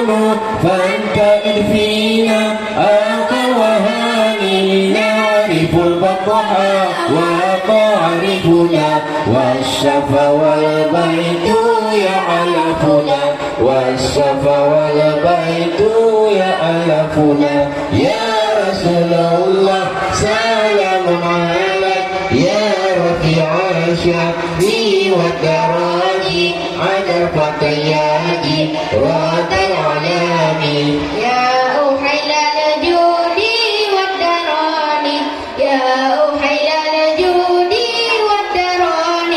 العيون فانتقل فينا آخر وهاني نعرف البطحاء وقارفنا والشفا والبيت يعلفنا والشفا والبيت يألفنا يا رسول الله سلام عليك يا رفيع الشفي والدراج على فتياتي راد العلام يا أحيل الجود والدران يا أحيل الجود والدران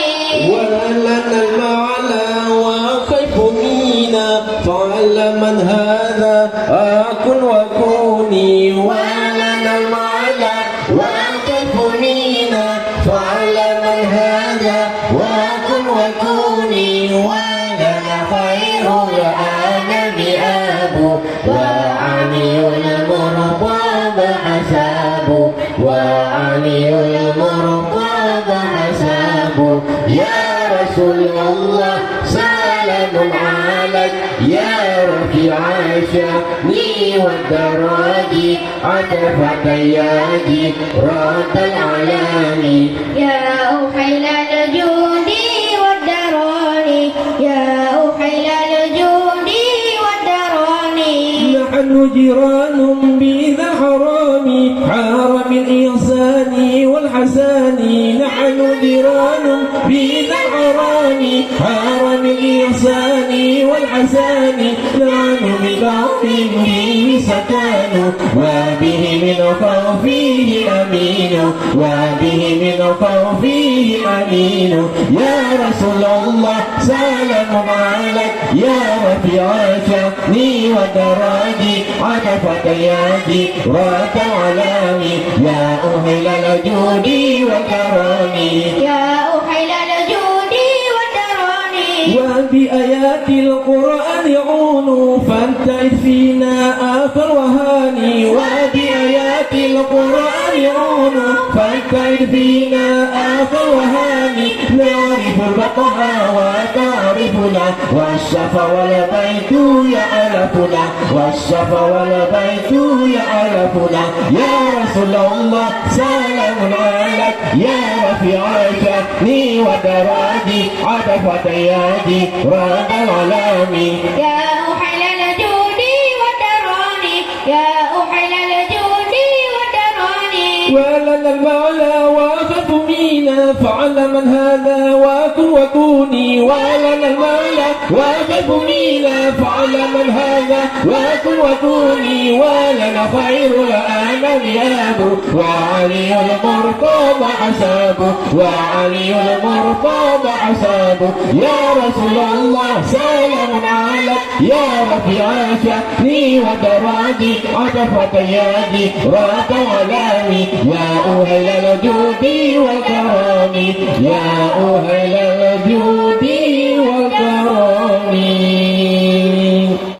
ولنا المعلى وخيف مينا فعل من هذا أكن وكوني ولنا المعلى وخيف مينا فعل من هذا وكن وكوني ولنا خير العالم أبو وعلي المرضى حساب وعلي المرضى حساب يا رسول الله سلام عليك يا رفيع الشأن والدراج عطف فتياتي رد العلام يا أحيل الجود والدران يا أحيل الجود والدران نحن جيران بذا حرام حرم الإحسان والحسان نحن جيران بذا حرام حرم الإحسان والحسان نحن ببعض به سكان وبه من خوفه أمين وبه من خوفه أمين يا رسول الله سلام عليك يا رفيع الشأن ودراجي عطف فتياتي رات علامي يا أهل الجود والكرم يا أحيل الجود والدران وبآيات القرآن يعون فانتعد فينا آخر وهاني وبآيات القرآن يعون فانتعد فينا آخر وهاني نعرف البطحاء وتعرفنا والشفا والبيت يألفنا والشفا والبيت يألفنا يا رسول الله سلام عليك يا رفيع الشأن ودراجي عطف فتياتي راد العلام يا أحيل الجود والدران يا أحيل الجود والدران ولنا المولى وخف مينا فعل من هذا وكن وكوني ولنا المولى وخف مينا فعل من هذا وكن وكوني ولنا خير الأنام أبو وعلي المرتضى حسابه وعلي المرتضى حسابه يا رسول الله سلام عليك يا رفيع الشأن ودراجي عطف فتياتي رات علامي يا أهل الجود والكرم يا أهل الجود والكرم